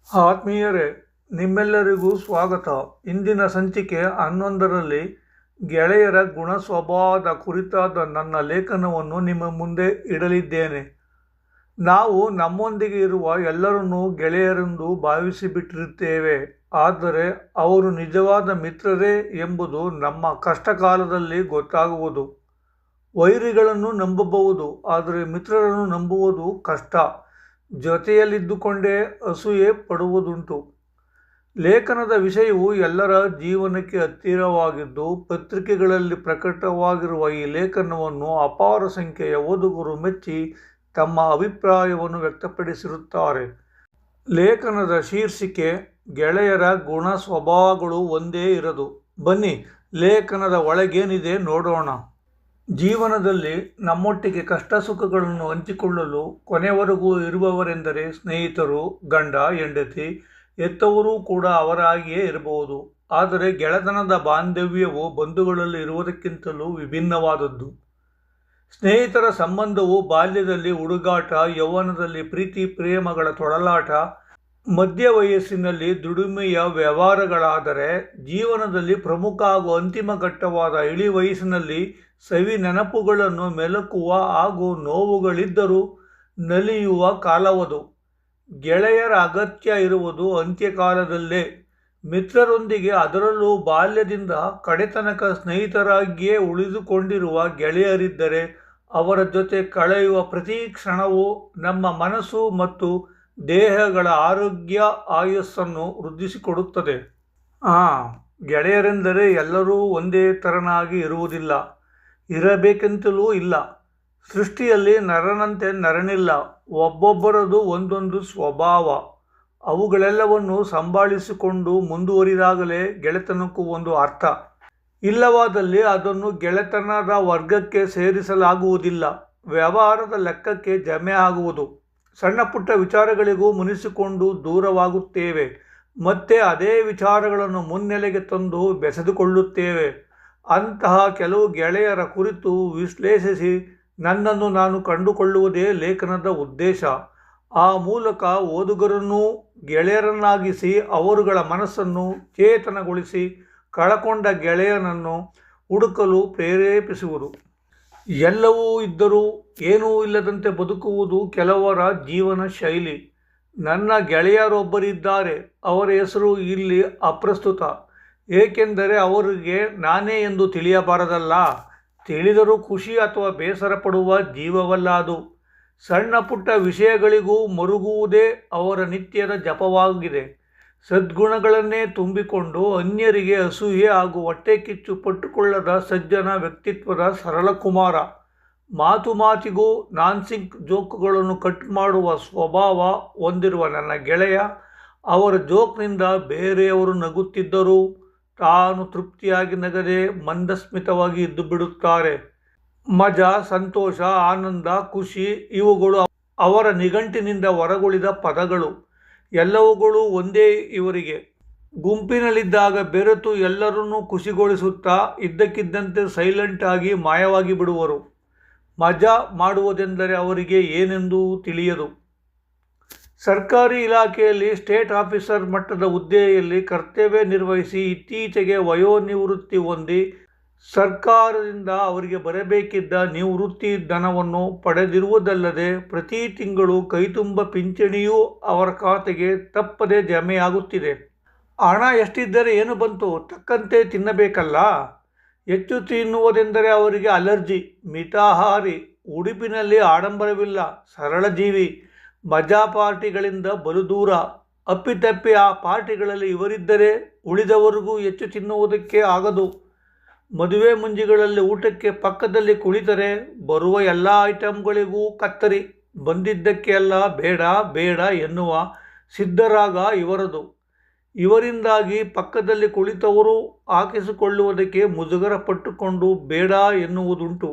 ಆತ್ಮೀಯರೇ, ನಿಮ್ಮೆಲ್ಲರಿಗೂ ಸ್ವಾಗತ. ಇಂದಿನ ಸಂಚಿಕೆ 11ರಲ್ಲಿ ಗೆಳೆಯರ ಗುಣ ಸ್ವಭಾವದ ಕುರಿತಾದ ನನ್ನ ಲೇಖನವನ್ನು ನಿಮ್ಮ ಮುಂದೆ ಇಡಲಿದ್ದೇನೆ. ನಾವು ನಮ್ಮೊಂದಿಗೆ ಇರುವ ಎಲ್ಲರನ್ನೂ ಗೆಳೆಯರೆಂದು ಭಾವಿಸಿಬಿಟ್ಟಿರುತ್ತೇವೆ. ಆದರೆ ಅವರು ನಿಜವಾದ ಮಿತ್ರರೇ ಎಂಬುದು ನಮ್ಮ ಕಷ್ಟಕಾಲದಲ್ಲಿ ಗೊತ್ತಾಗುವುದು. ವೈರಿಗಳನ್ನು ನಂಬಬಹುದು, ಆದರೆ ಮಿತ್ರರನ್ನು ನಂಬುವುದು ಕಷ್ಟ. ಜೊತೆಯಲ್ಲಿದ್ದುಕೊಂಡೇ ಅಸೂಯೆ ಪಡುವುದುಂಟು. ಲೇಖನದ ವಿಷಯವು ಎಲ್ಲರ ಜೀವನಕ್ಕೆ ಹತ್ತಿರವಾಗಿದ್ದು, ಪತ್ರಿಕೆಗಳಲ್ಲಿ ಪ್ರಕಟವಾಗಿರುವ ಈ ಲೇಖನವನ್ನು ಅಪಾರ ಸಂಖ್ಯೆಯ ಓದುಗರು ಮೆಚ್ಚಿ ತಮ್ಮ ಅಭಿಪ್ರಾಯವನ್ನು ವ್ಯಕ್ತಪಡಿಸಿರುತ್ತಾರೆ. ಲೇಖನದ ಶೀರ್ಷಿಕೆ ಗೆಳೆಯರ ಗುಣ ಸ್ವಭಾವಗಳು ಒಂದೇ ಇರದು. ಬನ್ನಿ, ಲೇಖನದ ಒಳಗೇನಿದೆ ನೋಡೋಣ. ಜೀವನದಲ್ಲಿ ನಮ್ಮೊಟ್ಟಿಗೆ ಕಷ್ಟ ಸುಖಗಳನ್ನು ಹಂಚಿಕೊಳ್ಳಲು ಕೊನೆವರೆಗೂ ಇರುವವರೆಂದರೆ ಸ್ನೇಹಿತರು, ಗಂಡ ಹೆಂಡತಿ, ಹೆತ್ತವರೂ ಕೂಡ ಅವರಾಗಿಯೇ ಇರಬಹುದು. ಆದರೆ ಗೆಳೆತನದ ಬಾಂಧವ್ಯವು ಬಂಧುಗಳಲ್ಲಿ ಇರುವುದಕ್ಕಿಂತಲೂ ವಿಭಿನ್ನವಾದದ್ದು. ಸ್ನೇಹಿತರ ಸಂಬಂಧವು ಬಾಲ್ಯದಲ್ಲಿ ಹುಡುಗಾಟ, ಯೌವನದಲ್ಲಿ ಪ್ರೀತಿ ಪ್ರೇಮಗಳ ತೊಳಲಾಟ, ಮಧ್ಯ ವಯಸ್ಸಿನಲ್ಲಿ ದುಡಿಮೆಯ ವ್ಯವಹಾರಗಳಾದರೆ, ಜೀವನದಲ್ಲಿ ಪ್ರಮುಖ ಹಾಗೂ ಅಂತಿಮ ಘಟ್ಟವಾದ ಇಳಿ ವಯಸ್ಸಿನಲ್ಲಿ ಸವಿ ನೆನಪುಗಳನ್ನು ಮೆಲುಕುವ ಹಾಗೂ ನೋವುಗಳಿದ್ದರೂ ನಲಿಯುವ ಕಾಲವದು. ಗೆಳೆಯರ ಅಗತ್ಯ ಇರುವುದು ಅಂತ್ಯಕಾಲದಲ್ಲೇ. ಮಿತ್ರರೊಂದಿಗೆ, ಅದರಲ್ಲೂ ಬಾಲ್ಯದಿಂದ ಕಡೆತನಕ ಸ್ನೇಹಿತರಾಗಿಯೇ ಉಳಿದುಕೊಂಡಿರುವ ಗೆಳೆಯರಿದ್ದರೆ ಅವರ ಜೊತೆ ಕಳೆಯುವ ಪ್ರತಿ ಕ್ಷಣವೂ ನಮ್ಮ ಮನಸ್ಸು ಮತ್ತು ದೇಹಗಳ ಆರೋಗ್ಯ ಆಯಸ್ಸನ್ನು ವೃದ್ಧಿಸಿಕೊಡುತ್ತದೆ. ಗೆಳೆಯರೆಂದರೆ ಎಲ್ಲರೂ ಒಂದೇ ತೆರನಾಗಿ ಇರುವುದಿಲ್ಲ, ಇರಬೇಕೆಂತಲೂ ಇಲ್ಲ. ಸೃಷ್ಟಿಯಲ್ಲಿ ನರನಂತೆ ನರನಿಲ್ಲ. ಒಬ್ಬೊಬ್ಬರದು ಒಂದೊಂದು ಸ್ವಭಾವ. ಅವುಗಳೆಲ್ಲವನ್ನು ಸಂಭಾಳಿಸಿಕೊಂಡು ಮುಂದುವರಿದಾಗಲೇ ಗೆಳೆತನಕ್ಕೂ ಒಂದು ಅರ್ಥ. ಇಲ್ಲವಾದಲ್ಲಿ ಅದನ್ನು ಗೆಳೆತನದ ವರ್ಗಕ್ಕೆ ಸೇರಿಸಲಾಗುವುದಿಲ್ಲ, ವ್ಯವಹಾರದ ಲೆಕ್ಕಕ್ಕೆ ಜಮೆ ಆಗುವುದು. ಸಣ್ಣ ಪುಟ್ಟ ವಿಚಾರಗಳಿಗೂ ಮುನಿಸಿಕೊಂಡು ದೂರವಾಗುತ್ತೇವೆ. ಮತ್ತೆ ಅದೇ ವಿಚಾರಗಳನ್ನು ಮುನ್ನೆಲೆಗೆ ತಂದು ಬೆಸೆದುಕೊಳ್ಳುತ್ತೇವೆ. ಅಂತಹ ಕೆಲವು ಗೆಳೆಯರ ಕುರಿತು ವಿಶ್ಲೇಷಿಸಿ ನನ್ನನ್ನು ನಾನು ಕಂಡುಕೊಳ್ಳುವುದೇ ಲೇಖನದ ಉದ್ದೇಶ. ಆ ಮೂಲಕ ಓದುಗರನ್ನೂ ಗೆಳೆಯರನ್ನಾಗಿಸಿ ಅವರುಗಳ ಮನಸ್ಸನ್ನು ಚೇತನಗೊಳಿಸಿ ಕಳಕೊಂಡ ಗೆಳೆಯನನ್ನು ಹುಡುಕಲು ಪ್ರೇರೇಪಿಸುವುದು. ಎಲ್ಲವೂ ಇದ್ದರೂ ಏನೂ ಇಲ್ಲದಂತೆ ಬದುಕುವುದು ಕೆಲವರ ಜೀವನ ಶೈಲಿ. ನನ್ನ ಗೆಳೆಯರೊಬ್ಬರಿದ್ದಾರೆ. ಅವರ ಹೆಸರು ಇಲ್ಲಿ ಅಪ್ರಸ್ತುತ, ಏಕೆಂದರೆ ಅವರಿಗೆ ನಾನೇ ಎಂದು ತಿಳಿಯಬಾರದಲ್ಲ. ತಿಳಿದರೂ ಖುಷಿ ಅಥವಾ ಬೇಸರ ಪಡುವ ಜೀವವಲ್ಲ ಅದು. ಸಣ್ಣ ಪುಟ್ಟ ವಿಷಯಗಳಿಗೂ ಮರುಗುವುದೇ ಅವರ ನಿತ್ಯದ ಜಪವಾಗಿದೆ. ಸದ್ಗುಣಗಳನ್ನೇ ತುಂಬಿಕೊಂಡು ಅನ್ಯರಿಗೆ ಅಸೂಯೆ ಹಾಗೂ ಹೊಟ್ಟೆ ಕಿಚ್ಚು ಪಟ್ಟುಕೊಳ್ಳದ ಸಜ್ಜನ ವ್ಯಕ್ತಿತ್ವದ ಸರಳ ಕುಮಾರ. ಮಾತು ಮಾತಿಗೂ ನಾನ್ಸಿಂಕ್ ಜೋಕುಗಳನ್ನು ಕಟ್ ಮಾಡುವ ಸ್ವಭಾವ ಹೊಂದಿರುವ ನನ್ನ ಗೆಳೆಯ, ಅವರ ಜೋಕ್ನಿಂದ ಬೇರೆಯವರು ನಗುತ್ತಿದ್ದರೂ ತಾನು ತೃಪ್ತಿಯಾಗಿ ನಗದೆ ಮಂದಸ್ಮಿತವಾಗಿ ಇದ್ದು ಬಿಡುತ್ತಾರೆ. ಮಜಾ, ಸಂತೋಷ, ಆನಂದ, ಖುಷಿ ಇವುಗಳು ಅವರ ನಿಘಂಟಿನಿಂದ ಹೊರಗುಳಿದ ಪದಗಳು. ಎಲ್ಲವುಗಳು ಒಂದೇ ಇವರಿಗೆ. ಗುಂಪಿನಲ್ಲಿದ್ದಾಗ ಬೆರೆತು ಎಲ್ಲರನ್ನೂ ಖುಷಿಗೊಳಿಸುತ್ತಾ ಇದ್ದಕ್ಕಿದ್ದಂತೆ ಸೈಲೆಂಟ್ ಆಗಿ ಮಾಯವಾಗಿ ಬಿಡುವರು. ಮಜಾ ಮಾಡುವುದೆಂದರೆ ಅವರಿಗೆ ಏನೆಂದೂ ತಿಳಿಯದು. ಸರ್ಕಾರಿ ಇಲಾಖೆಯಲ್ಲಿ ಸ್ಟೇಟ್ ಆಫೀಸರ್ ಮಟ್ಟದ ಹುದ್ದೆಯಲ್ಲಿ ಕರ್ತವ್ಯ ನಿರ್ವಹಿಸಿ ಇತ್ತೀಚೆಗೆ ವಯೋನಿವೃತ್ತಿ ಹೊಂದಿ ಸರ್ಕಾರದಿಂದ ಅವರಿಗೆ ಬರಬೇಕಿದ್ದ ನಿವೃತ್ತಿ ಧನವನ್ನು ಪಡೆದಿರುವುದಲ್ಲದೆ ಪ್ರತಿ ತಿಂಗಳು ಕೈತುಂಬ ಪಿಂಚಣಿಯೂ ಅವರ ಖಾತೆಗೆ ತಪ್ಪದೆ ಜಮೆಯಾಗುತ್ತಿದೆ. ಹಣ ಎಷ್ಟಿದ್ದರೆ ಏನು ಬಂತು, ತಕ್ಕಂತೆ ತಿನ್ನಬೇಕಲ್ಲ. ಹೆಚ್ಚು ತಿನ್ನುವುದೆಂದರೆ ಅವರಿಗೆ ಅಲರ್ಜಿ. ಮಿತಾಹಾರಿ, ಉಡುಪಿನಲ್ಲಿ ಆಡಂಬರವಿಲ್ಲ, ಸರಳ ಜೀವಿ, ಮಜಾ ಪಾರ್ಟಿಗಳಿಂದ ಬಲು ದೂರ. ಅಪ್ಪಿತಪ್ಪಿ ಆ ಪಾರ್ಟಿಗಳಲ್ಲಿ ಇವರಿದ್ದರೆ ಉಳಿದವರಿಗೂ ಹೆಚ್ಚು ತಿನ್ನುವುದಕ್ಕೆ ಆಗದು. ಮದುವೆ ಮುಂಜಿಗಳಲ್ಲಿ ಊಟಕ್ಕೆ ಪಕ್ಕದಲ್ಲಿ ಕುಳಿತರೆ ಬರುವ ಎಲ್ಲ ಐಟಂಗಳಿಗೂ ಕತ್ತರಿ. ಬಂದಿದ್ದಕ್ಕೆ ಎಲ್ಲ ಬೇಡ ಬೇಡ ಎನ್ನುವ ಸಿದ್ಧರಾಗ ಇವರದು. ಇವರಿಂದಾಗಿ ಪಕ್ಕದಲ್ಲಿ ಕುಳಿತವರು ಹಾಕಿಸಿಕೊಳ್ಳುವುದಕ್ಕೆ ಮುಜುಗರ ಪಟ್ಟುಕೊಂಡು ಬೇಡ ಎನ್ನುವುದುಂಟು.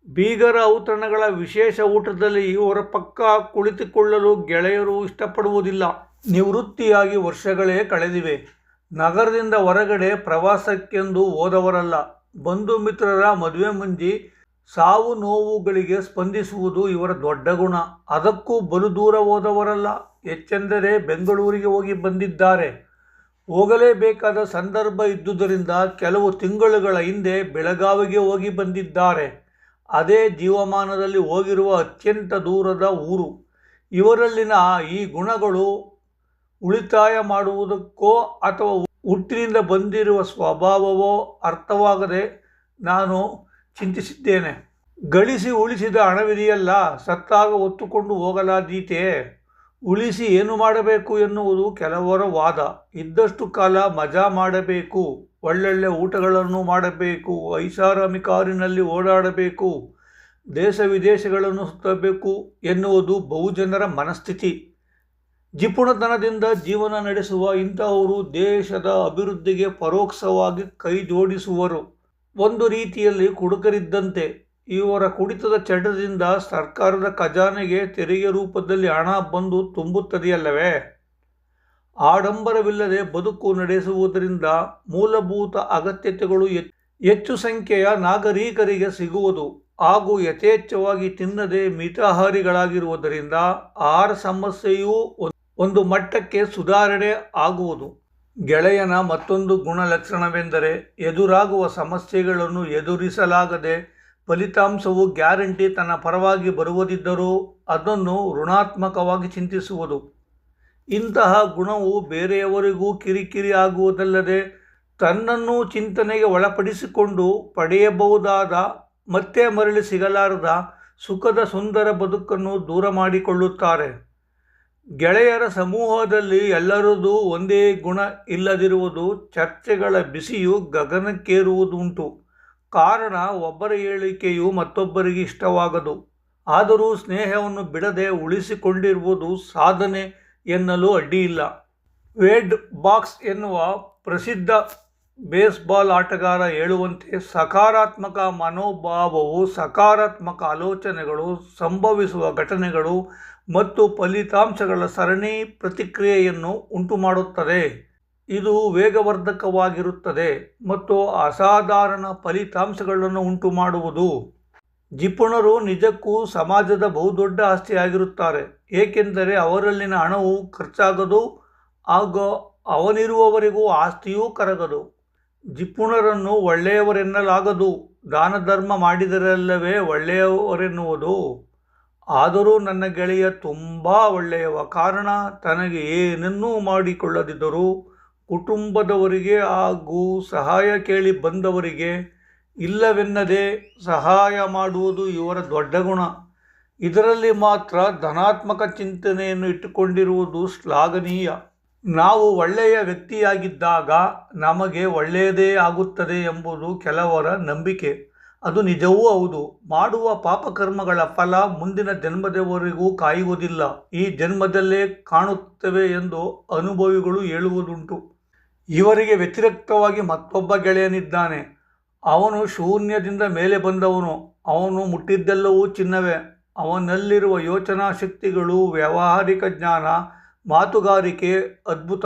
ಬೀಗರ ಔತಣಗಳ ವಿಶೇಷ ಊಟದಲ್ಲಿ ಇವರ ಪಕ್ಕ ಕುಳಿತುಕೊಳ್ಳಲು ಗೆಳೆಯರು ಇಷ್ಟಪಡುವುದಿಲ್ಲ. ನಿವೃತ್ತಿಯಾಗಿ ವರ್ಷಗಳೇ ಕಳೆದಿವೆ. ನಗರದಿಂದ ಹೊರಗಡೆ ಪ್ರವಾಸಕ್ಕೆಂದು ಹೋದವರಲ್ಲ. ಬಂಧು ಮಿತ್ರರ ಮದುವೆ ಮುಂಜಿ ಸಾವು ನೋವುಗಳಿಗೆ ಸ್ಪಂದಿಸುವುದು ಇವರ ದೊಡ್ಡ ಗುಣ. ಅದಕ್ಕೂ ಬಲು ದೂರ ಹೋದವರಲ್ಲ. ಹೆಚ್ಚೆಂದರೆ ಬೆಂಗಳೂರಿಗೆ ಹೋಗಿ ಬಂದಿದ್ದಾರೆ. ಹೋಗಲೇಬೇಕಾದ ಸಂದರ್ಭ ಇದ್ದುದರಿಂದ ಕೆಲವು ತಿಂಗಳುಗಳ ಹಿಂದೆ ಬೆಳಗಾವಿಗೆ ಹೋಗಿ ಬಂದಿದ್ದಾರೆ. ಅದೇ ಜೀವಮಾನದಲ್ಲಿ ಹೋಗಿರುವ ಅತ್ಯಂತ ದೂರದ ಊರು. ಇವರಲ್ಲಿನ ಈ ಗುಣಗಳು ಉಳಿತಾಯ ಮಾಡುವುದಕ್ಕೋ ಅಥವಾ ಹುಟ್ಟಿನಿಂದ ಬಂದಿರುವ ಸ್ವಭಾವವೋ ಅರ್ಥವಾಗದೆ ನಾನು ಚಿಂತಿಸಿದ್ದೇನೆ. ಗಳಿಸಿ ಉಳಿಸಿದ ಹಣವಿದೆಯಲ್ಲ, ಸತ್ತಾಗ ಹೊತ್ತುಕೊಂಡು ಹೋಗಲಾದೀತೆ. ಉಳಿಸಿ ಏನು ಮಾಡಬೇಕು ಎನ್ನುವುದು ಕೆಲವರ ವಾದ. ಇದ್ದಷ್ಟು ಕಾಲ ಮಜಾ ಮಾಡಬೇಕು, ಒಳ್ಳೊಳ್ಳೆ ಊಟಗಳನ್ನು ಮಾಡಬೇಕು, ಐಷಾರಾಮಿ ಕಾರಿನಲ್ಲಿ ಓಡಾಡಬೇಕು, ದೇಶ ವಿದೇಶಗಳನ್ನು ಸುತ್ತಬೇಕು ಎನ್ನುವುದು ಬಹುಜನರ ಮನಸ್ಥಿತಿ. ಜಿಪುಣತನದಿಂದ ಜೀವನ ನಡೆಸುವ ಇಂತಹವರು ದೇಶದ ಅಭಿವೃದ್ಧಿಗೆ ಪರೋಕ್ಷವಾಗಿ ಕೈ ಜೋಡಿಸುವರು. ಒಂದು ರೀತಿಯಲ್ಲಿ ಕುಡುಕರಿದ್ದಂತೆ. ಇವರ ಕುಡಿತದ ಚಟದಿಂದ ಸರ್ಕಾರದ ಖಜಾನೆಗೆ ತೆರಿಗೆ ರೂಪದಲ್ಲಿ ಹಣ ಬಂದು ತುಂಬುತ್ತದೆಯಲ್ಲವೇ. ಆಡಂಬರವಿಲ್ಲದೆ ಬದುಕು ನಡೆಸುವುದರಿಂದ ಮೂಲಭೂತ ಅಗತ್ಯತೆಗಳು ಹೆಚ್ಚು ಸಂಖ್ಯೆಯ ನಾಗರಿಕರಿಗೆ ಸಿಗುವುದು ಹಾಗೂ ಯಥೇಚ್ಛವಾಗಿ ತಿನ್ನದೆ ಮಿತಾಹಾರಿಗಳಾಗಿರುವುದರಿಂದ ಆಹಾರ ಸಮಸ್ಯೆಯೂ ಒಂದು ಮಟ್ಟಕ್ಕೆ ಸುಧಾರಣೆ ಆಗುವುದು. ಗೆಳೆಯನ ಮತ್ತೊಂದು ಗುಣಲಕ್ಷಣವೆಂದರೆ ಎದುರಾಗುವ ಸಮಸ್ಯೆಗಳನ್ನು ಎದುರಿಸಲಾಗದೆ ಫಲಿತಾಂಶವು ಗ್ಯಾರಂಟಿ ತನ್ನ ಪರವಾಗಿ ಬರುವುದಿದ್ದರೂ ಅದನ್ನು ಋಣಾತ್ಮಕವಾಗಿ ಚಿಂತಿಸುವುದು. ಇಂತಹ ಗುಣವು ಬೇರೆಯವರಿಗೂ ಕಿರಿಕಿರಿ ಆಗುವುದಲ್ಲದೆ ತನ್ನನ್ನು ಚಿಂತನೆಗೆ ಒಳಪಡಿಸಿಕೊಂಡು ಪಡೆಯಬಹುದಾದ ಮತ್ತೆ ಮರಳಿ ಸಿಗಲಾರದ ಸುಖದ ಸುಂದರ ಬದುಕನ್ನು ದೂರ ಮಾಡಿಕೊಳ್ಳುತ್ತಾರೆ. ಗೆಳೆಯರ ಸಮೂಹದಲ್ಲಿ ಎಲ್ಲರದೂ ಒಂದೇ ಗುಣ ಇಲ್ಲದಿರುವುದು ಚರ್ಚೆಗಳ ಬಿಸಿಯು ಗಗನಕ್ಕೇರುವುದುಂಟು. ಕಾರಣ ಒಬ್ಬರ ಹೇಳಿಕೆಯು ಮತ್ತೊಬ್ಬರಿಗೆ ಇಷ್ಟವಾಗದು. ಆದರೂ ಸ್ನೇಹವನ್ನು ಬಿಡದೆ ಉಳಿಸಿಕೊಂಡಿರುವುದು ಸಾಧನೆ ಎನ್ನಲು ಅಡ್ಡಿಯಿಲ್ಲ. ವೇಡ್ ಬಾಕ್ಸ್ ಎನ್ನುವ ಪ್ರಸಿದ್ಧ ಬೇಸ್ಬಾಲ್ ಆಟಗಾರ ಹೇಳುವಂತೆ ಸಕಾರಾತ್ಮಕ ಮನೋಭಾವವು ಸಕಾರಾತ್ಮಕ ಆಲೋಚನೆಗಳು, ಸಂಭವಿಸುವ ಘಟನೆಗಳು ಮತ್ತು ಫಲಿತಾಂಶಗಳ ಸರಣಿ ಪ್ರತಿಕ್ರಿಯೆಯನ್ನು ಉಂಟುಮಾಡುತ್ತದೆ. ಇದು ವೇಗವರ್ಧಕವಾಗಿರುತ್ತದೆ ಮತ್ತು ಅಸಾಧಾರಣ ಫಲಿತಾಂಶಗಳನ್ನು ಉಂಟುಮಾಡುವುದು. ಜಿಪುಣರು ನಿಜಕ್ಕೂ ಸಮಾಜದ ಬಹುದೊಡ್ಡ ಆಸ್ತಿಯಾಗಿರುತ್ತಾರೆ. ಏಕೆಂದರೆ ಅವರಲ್ಲಿನ ಹಣವು ಖರ್ಚಾಗದು ಹಾಗೂ ಅವನಿರುವವರೆಗೂ ಆಸ್ತಿಯೂ ಕರಗದು. ಜಿಪುಣರನ್ನು ಒಳ್ಳೆಯವರೆನ್ನಲಾಗದು, ದಾನ ಧರ್ಮ ಮಾಡಿದರಲ್ಲವೇ ಒಳ್ಳೆಯವರೆನ್ನುವುದು. ಆದರೂ ನನ್ನ ಗೆಳೆಯ ತುಂಬ ಒಳ್ಳೆಯವ. ಕಾರಣ ತನಗೆ ಏನನ್ನೂ ಮಾಡಿಕೊಳ್ಳದಿದ್ದರೂ ಕುಟುಂಬದವರಿಗೆ ಹಾಗೂ ಸಹಾಯ ಕೇಳಿ ಬಂದವರಿಗೆ ಇಲ್ಲವೆನ್ನದೇ ಸಹಾಯ ಮಾಡುವುದು ಇವರ ದೊಡ್ಡ ಗುಣ. ಇದರಲ್ಲಿ ಮಾತ್ರ ಧನಾತ್ಮಕ ಚಿಂತನೆಯನ್ನು ಇಟ್ಟುಕೊಂಡಿರುವುದು ಶ್ಲಾಘನೀಯ. ನಾವು ಒಳ್ಳೆಯ ವ್ಯಕ್ತಿಯಾಗಿದ್ದಾಗ ನಮಗೆ ಒಳ್ಳೆಯದೇ ಆಗುತ್ತದೆ ಎಂಬುದು ಕೆಲವರ ನಂಬಿಕೆ. ಅದು ನಿಜವೂ ಹೌದು. ಮಾಡುವ ಪಾಪಕರ್ಮಗಳ ಫಲ ಮುಂದಿನ ಜನ್ಮದವರೆಗೂ ಕಾಯುವುದಿಲ್ಲ, ಈ ಜನ್ಮದಲ್ಲೇ ಕಾಣುತ್ತವೆ ಎಂದು ಅನುಭವಿಗಳು ಹೇಳುವುದುಂಟು. ಇವರಿಗೆ ವ್ಯತಿರಿಕ್ತವಾಗಿ ಮತ್ತೊಬ್ಬ ಗೆಳೆಯನಿದ್ದಾನೆ. ಅವನು ಶೂನ್ಯದಿಂದ ಮೇಲೆ ಬಂದವನು. ಅವನು ಮುಟ್ಟಿದ್ದೆಲ್ಲವೂ ಚಿನ್ನವೇ. ಅವನಲ್ಲಿರುವ ಯೋಚನಾ ಶಕ್ತಿಗಳು, ವ್ಯಾವಹಾರಿಕ ಜ್ಞಾನ, ಮಾತುಗಾರಿಕೆ ಅದ್ಭುತ.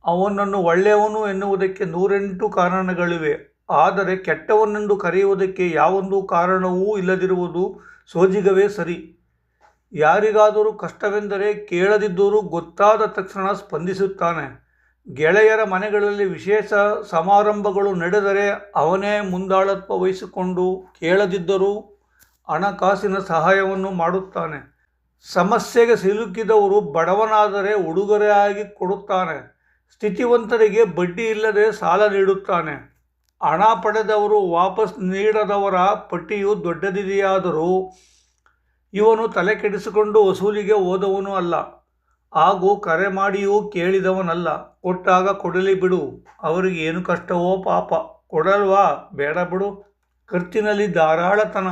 ಅವನನ್ನು ಒಳ್ಳೆಯವನು ಎನ್ನುವುದಕ್ಕೆ 108 ಕಾರಣಗಳಿವೆ. ಆದರೆ ಕೆಟ್ಟವನೆಂದು ಕರೆಯುವುದಕ್ಕೆ ಯಾವೊಂದು ಕಾರಣವೂ ಇಲ್ಲದಿರುವುದು ಸೋಜಿಗವೇ ಸರಿ. ಯಾರಿಗಾದರೂ ಕಷ್ಟವೆಂದರೆ ಕೇಳದಿದ್ದರೂ ಗೊತ್ತಾದ ತಕ್ಷಣ ಸ್ಪಂದಿಸುತ್ತಾನೆ. ಗೆಳೆಯರ ಮನೆಗಳಲ್ಲಿ ವಿಶೇಷ ಸಮಾರಂಭಗಳು ನಡೆದರೆ ಅವನೇ ಮುಂದಾಳತ್ವ ವಹಿಸಿಕೊಂಡು ಕೇಳದಿದ್ದರೂ ಹಣಕಾಸಿನ ಸಹಾಯವನ್ನು ಮಾಡುತ್ತಾನೆ. ಸಮಸ್ಯೆಗೆ ಸಿಲುಕಿದವರು ಬಡವನಾದರೆ ಉಡುಗೊರೆಯಾಗಿ ಕೊಡುತ್ತಾನೆ. ಸ್ಥಿತಿವಂತರಿಗೆ ಬಡ್ಡಿ ಇಲ್ಲದೆ ಸಾಲ ನೀಡುತ್ತಾನೆ. ಹಣ ಪಡೆದವರು ವಾಪಸ್ ನೀಡದವರ ಪಟ್ಟಿಯು ದೊಡ್ಡದಿದೆಯಾದರೂ ಇವನು ತಲೆ ಕೆಡಿಸಿಕೊಂಡು ವಸೂಲಿಗೆ ಹೋದವನು ಅಲ್ಲ, ಹಾಗೂ ಕರೆ ಮಾಡಿಯೂ ಕೇಳಿದವನಲ್ಲ. ಕೊಟ್ಟಾಗ ಕೊಡಲಿ ಬಿಡು, ಅವರಿಗೆ ಏನು ಕಷ್ಟವೋ ಪಾಪ. ಕೊಡಲ್ವಾ, ಬೇಡ ಬಿಡು. ಖರ್ಚಿನಲ್ಲಿ ಧಾರಾಳತನ.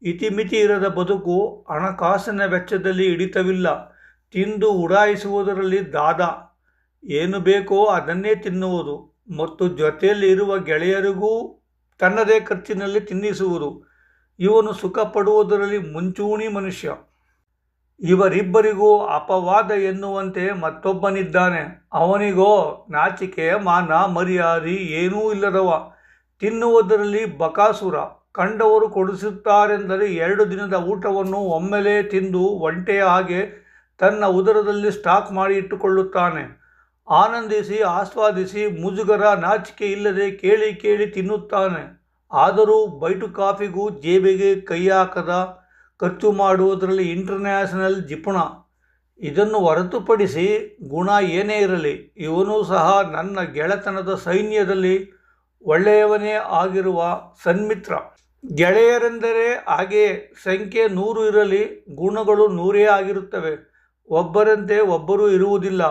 ಇತಿಮಿತಿ ಇರದ ಬದುಕು. ಹಣಕಾಸಿನ ವೆಚ್ಚದಲ್ಲಿ ಹಿಡಿತವಿಲ್ಲ. ತಿಂದು ಉಡಾಯಿಸುವುದರಲ್ಲಿ ದಾದ. ಏನು ಬೇಕೋ ಅದನ್ನೇ ತಿನ್ನುವುದು ಮತ್ತು ಜೊತೆಯಲ್ಲಿ ಇರುವ ಗೆಳೆಯರಿಗೂ ತನ್ನದೇ ಖರ್ಚಿನಲ್ಲಿ ತಿನ್ನಿಸುವುದು. ಇವನು ಸುಖ ಪಡುವುದರಲ್ಲಿ ಮುಂಚೂಣಿ ಮನುಷ್ಯ. ಇವರಿಬ್ಬರಿಗೂ ಅಪವಾದ ಎನ್ನುವಂತೆ ಮತ್ತೊಬ್ಬನಿದ್ದಾನೆ. ಅವನಿಗೋ ನಾಚಿಕೆ, ಮಾನ, ಮರ್ಯಾದೆ ಏನೂ ಇಲ್ಲದವ. ತಿನ್ನುವುದರಲ್ಲಿ ಬಕಾಸುರ. ಕಂಡವರು ಕೊಡಿಸುತ್ತಾರೆಂದರೆ 2 ದಿನದ ಊಟವನ್ನು ಒಮ್ಮೆಲೇ ತಿಂದು ಒಂಟೆಯ ಹಾಗೆ ತನ್ನ ಉದರದಲ್ಲಿ ಸ್ಟಾಕ್ ಮಾಡಿ ಇಟ್ಟುಕೊಳ್ಳುತ್ತಾನೆ. ಆನಂದಿಸಿ ಆಸ್ವಾದಿಸಿ ಮುಜುಗರ ನಾಚಿಕೆ ಇಲ್ಲದೆ ಕೇಳಿ ಕೇಳಿ ತಿನ್ನುತ್ತಾನೆ. ಆದರೂ ಬೈಟು ಕಾಫಿಗೂ ಜೇಬಿಗೆ ಕೈ ಹಾಕದ, ಖರ್ಚು ಮಾಡುವುದರಲ್ಲಿ ಇಂಟರ್ನ್ಯಾಷನಲ್ ಜಿಪುಣ. ಇದನ್ನು ಹೊರತುಪಡಿಸಿ ಗುಣ ಏನೇ ಇರಲಿ, ಇವನು ಸಹ ನನ್ನ ಗೆಳೆತನದ ಸೈನ್ಯದಲ್ಲಿ ಒಳ್ಳೆಯವನೇ ಆಗಿರುವ ಸನ್ಮಿತ್ರ. ಗೆಳೆಯರೆಂದರೆ ಹಾಗೆಯೇ, ಸಂಖ್ಯೆ 100 ಇರಲಿ, ಗುಣಗಳು 100 ಆಗಿರುತ್ತವೆ. ಒಬ್ಬರಂತೆ ಒಬ್ಬರು ಇರುವುದಿಲ್ಲ,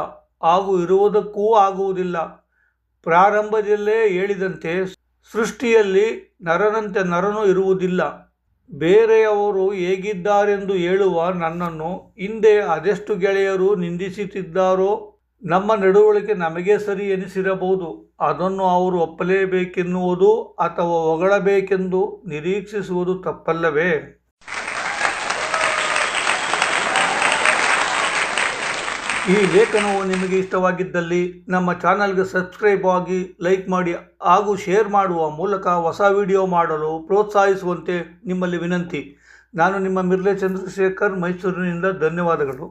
ಹಾಗೂ ಇರುವುದಕ್ಕೂ ಆಗುವುದಿಲ್ಲ. ಪ್ರಾರಂಭದಲ್ಲೇ ಹೇಳಿದಂತೆ, ಸೃಷ್ಟಿಯಲ್ಲಿ ನರನಂತೆ ನರನು ಇರುವುದಿಲ್ಲ. ಬೇರೆಯವರು ಹೇಗಿದ್ದಾರೆಂದು ಹೇಳುವ ನನ್ನನ್ನು ಹಿಂದೆ ಅದೆಷ್ಟು ಗೆಳೆಯರು ನಿಂದಿಸುತ್ತಿದ್ದಾರೋ. ನಮ್ಮ ನಡವಳಿಕೆ ನಮಗೆ ಸರಿ ಎನಿಸಿರಬಹುದು, ಅದನ್ನು ಅವರು ಒಪ್ಪಲೇಬೇಕೆನ್ನುವುದು ಅಥವಾ ಹೊಗಳಬೇಕೆಂದು ನಿರೀಕ್ಷಿಸುವುದು ತಪ್ಪಲ್ಲವೇ? ಈ ಲೇಖನವು ನಿಮಗೆ ಇಷ್ಟವಾಗಿದ್ದಲ್ಲಿ ನಮ್ಮ ಚಾನಲ್ಗೆ ಸಬ್ಸ್ಕ್ರೈಬ್ ಆಗಿ, ಲೈಕ್ ಮಾಡಿ ಹಾಗೂ ಶೇರ್ ಮಾಡುವ ಮೂಲಕ ಹೊಸ ವಿಡಿಯೋ ಮಾಡಲು ಪ್ರೋತ್ಸಾಹಿಸುವಂತೆ ನಿಮ್ಮಲ್ಲಿ ವಿನಂತಿ. ನಾನು ನಿಮ್ಮ ಮಿರ್ಲೆ ಚಂದ್ರಶೇಖರ್, ಮೈಸೂರಿನಿಂದ. ಧನ್ಯವಾದಗಳು.